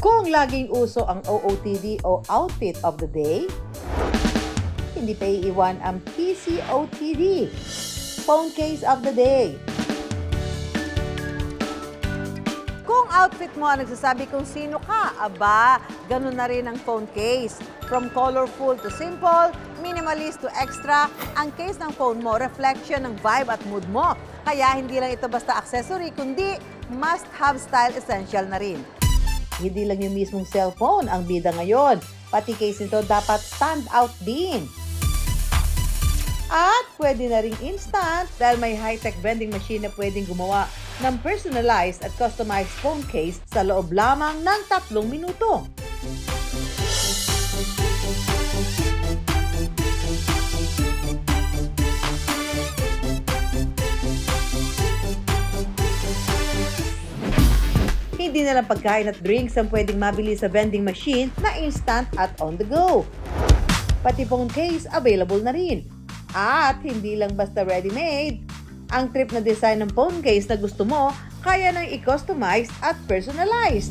Kung laging uso ang OOTD o Outfit of the Day, hindi pa iiwan ang PCOTD, Phone Case of the Day. Kung outfit mo ang nagsasabi kung sino ka, aba, ganun na rin ang phone case. From colorful to simple, minimalist to extra, ang case ng phone mo, reflection ng vibe at mood mo. Kaya hindi lang ito basta accessory, kundi must-have style essential na rin. Hindi lang yung mismong cellphone ang bida ngayon, pati case nito dapat stand out din. At pwede na ring instant dahil may high-tech vending machine na pwedeng gumawa ng personalized at customized phone case sa loob lamang ng 3 minuto. Hindi na lang pagkain at drinks ang pwedeng mabili sa vending machine na instant at on the go. Pati phone case available na rin. At hindi lang basta ready-made, ang trip na design ng phone case na gusto mo, kaya nang i-customize at personalized.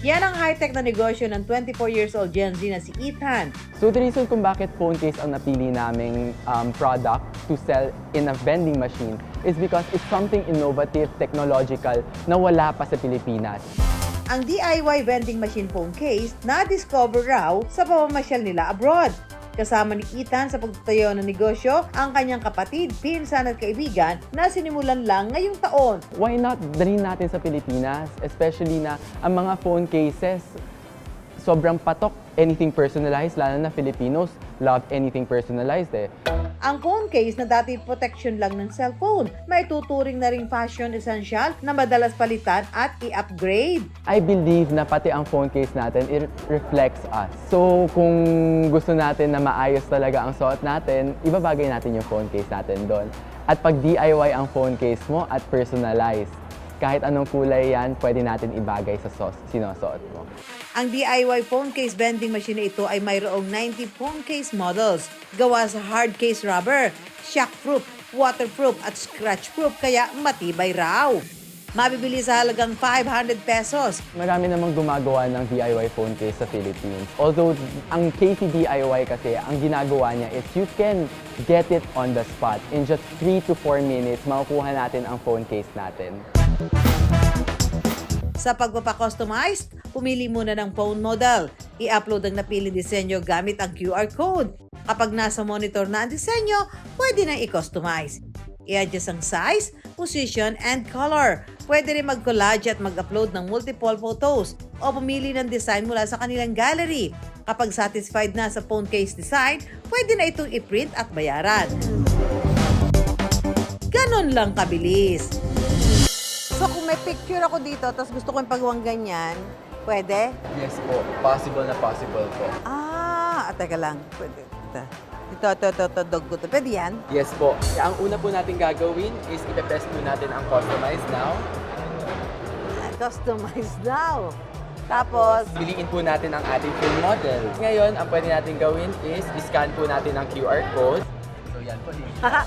Yan ang high-tech na negosyo ng 24 years old Gen Z na si Ethan. So the reason kung bakit phone case ang napili naming product to sell in a vending machine is because it's something innovative, technological na wala pa sa Pilipinas. Ang DIY vending machine phone case na-discover raw sa pamamasyal nila abroad. Kasama ni Ethan sa pagtatayo ng negosyo ang kanyang kapatid, pinsan at kaibigan na sinimulan lang ngayong taon. Why not dalhin natin sa Pilipinas? Especially na ang mga phone cases, sobrang patok. Anything personalized, lalo na Filipinos, love anything personalized eh. Ang phone case na dati protection lang ng cellphone, may tuturing na ring fashion essential na madalas palitan at i-upgrade. I believe na pati ang phone case natin, it reflects us. So kung gusto natin na maayos talaga ang suot natin, ibabagay natin yung phone case natin doon. At pag DIY ang phone case mo at personalized, kahit anong kulay yan, pwede natin ibagay sa sinusuot mo. Ang DIY phone case vending machine na ito ay mayroong 90 phone case models. Gawa sa hard case rubber, shockproof, waterproof at scratchproof kaya matibay raw. Mabibili sa halagang 500 pesos. Marami namang gumagawa ng DIY phone case sa Philippines. Although, ang KC DIY kasi, ang ginagawa niya is you can get it on the spot. In just 3 to 4 minutes, makukuha natin ang phone case natin. Sa pagpapakustomize, pumili muna ng phone model. I-upload ang napiling disenyo gamit ang QR code. Kapag nasa monitor na ang disenyo, pwede na i-customize. I-adjust ang size, position, and color. Pwede rin mag-collage at mag-upload ng multiple photos o pumili ng design mula sa kanilang gallery. Kapag satisfied na sa phone case design, pwede na itong i-print at bayaran. Ganon lang kabilis. So kung may picture ako dito, tapos gusto ko yung pagawang ganyan, pwede? Yes po. Possible na possible po. Teka lang. Pwede. Ito, dog ko to. Pwede yan? Yes po. Ang una po natin gagawin is ipe-press po natin ang Customize Now. Customize now. Tapos, Piliin po natin ang ating full model. Ngayon, ang pwede natin gawin is i-scan po natin ang QR code. So yan po, na.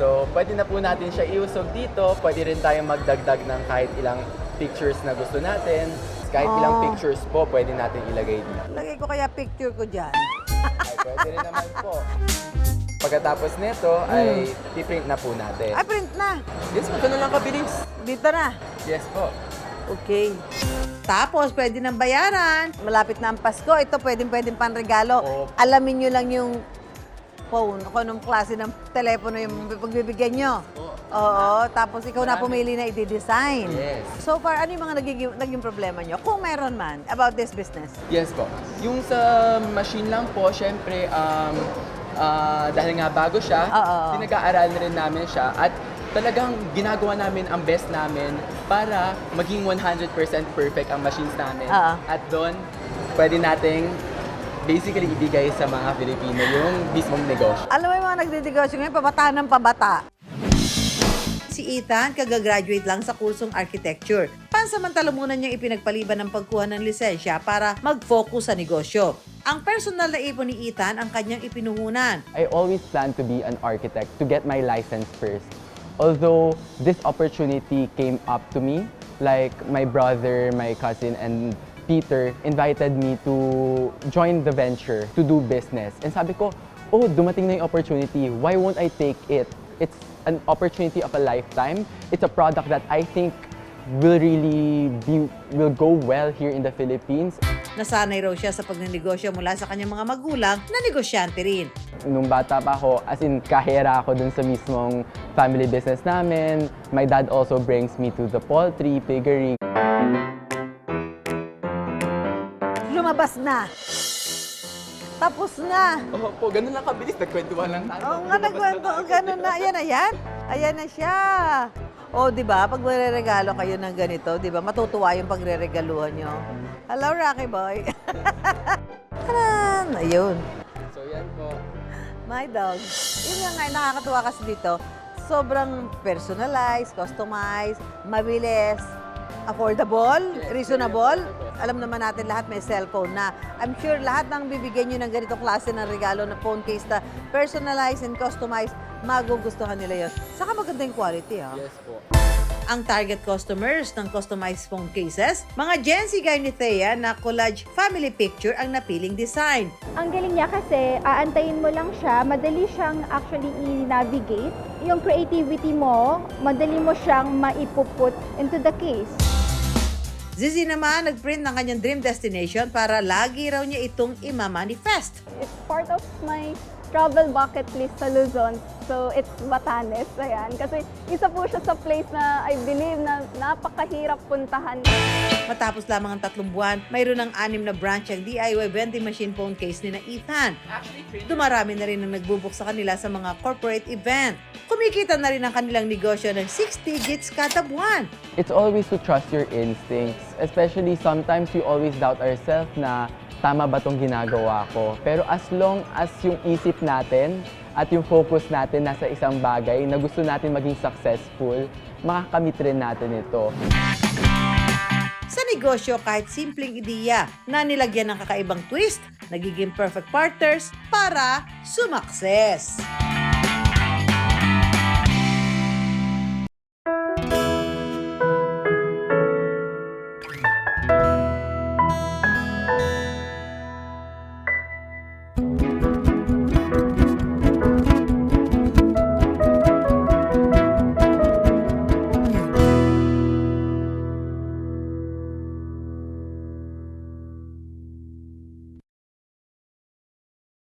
So, pwede na po natin siya iusog dito. Pwede rin tayong magdagdag ng kahit ilang pictures na gusto natin. Kahit ilang pictures po, pwede natin ilagay dito. lagay ko kaya picture ko dyan. Ay, pwede rin naman po. Pagkatapos nito, ay i-print na po natin. Ay, print na. Yes po, ganun lang kabilis. Dito na. Yes po. Okay. Tapos, pwede nang bayaran. Malapit na ang Pasko. Ito, pwedeng panregalo. Opo. Alamin nyo lang yung phone, kung anong klase ng telepono yung pagbibigyan nyo. Oo, tapos ikaw na pumili na i-design. Yes. So far, ano yung mga naging problema nyo? Kung meron man, about this business. Yes po. Yung sa machine lang po, syempre, dahil nga bago siya, Oo. pinag-aaralan rin namin siya at talagang ginagawa namin ang best namin para maging 100% perfect ang machines namin. Oo. At doon, pwede nating basically ibigay sa mga Pilipino yung mismong negosyo. Alam mo yung mga nagdidegosyo ngayon, pabata ng pabata. Si Ethan, kagagraduate lang sa kursong architecture. Pansamantala muna niyang ipinagpaliban ng pagkuha ng lisensya para mag-focus sa negosyo. Ang personal na ipon ni Ethan ang kanyang ipinuhunan. I always plan to be an architect to get my license first. Although this opportunity came up to me like my brother, my cousin, and Peter invited me to join the venture, to do business. And sabi ko, oh, dumating na yung opportunity. Why won't I take it? It's an opportunity of a lifetime. It's a product that I think will go well here in the Philippines. Nasanay raw siya sa pagnenegosyo mula sa kanyang mga magulang na negosyante rin. Nung bata pa ako, as in kahera ako dun sa mismong family business namin. My dad also brings me to the poultry, piggery. Lumabas na. Tapos na. Opo, ganun lang kabilis. Nagkwentuhan lang tayo. Oo nga, nagkwento. Ganun na. Ayan. Ayan na siya. O, di ba? Pag magre-regalo kayo ng ganito, di ba? Matutuwa yung pagre-regaluhan nyo. Hello, Rocky Boy. Taran! Ayun. So, yan po. My dog. Yun nga, nakakatuwa kasi dito. Sobrang personalized, customized, mabilis, affordable, reasonable. Alam naman natin lahat may cellphone na. I'm sure lahat ng bibigyan nyo ng ganitong klase ng regalo na phone case na personalized and customized, magugustuhan nila yun. Saka maganda yung quality, ha? Yes po. Ang target customers ng customized phone cases, mga Gen Z gaya ni Thea na collage family picture ang napiling design. Ang galing niya kasi, aantayin mo lang siya, madali siyang actually i-navigate. Yung creativity mo, madali mo siyang maipuput into the case. Zizi naman nagprint ng kanyang dream destination para lagi raw niya itong ima-manifest. It's part of my travel bucket list sa Luzon. So, it's Batanes. Ayan. Kasi isa po siya sa place na I believe na napakahirap puntahan. Matapos lamang ang 3 buwan, mayroon ng 6 na branch ang DIY vending machine phone case ni na Ethan. Dumarami na rin ang nagbubuk sa kanila sa mga corporate event. Kumikita na rin ang kanilang negosyo ng 6 digits kada buwan. It's always to trust your instincts. Especially sometimes we always doubt ourselves na tama ba itong ginagawa ko. Pero as long as yung isip natin at yung focus natin nasa isang bagay na gusto natin maging successful, makakamit rin natin ito. Sa negosyo, kahit simpleng ideya na nilagyan ng kakaibang twist, nagiging perfect partners para sumakses.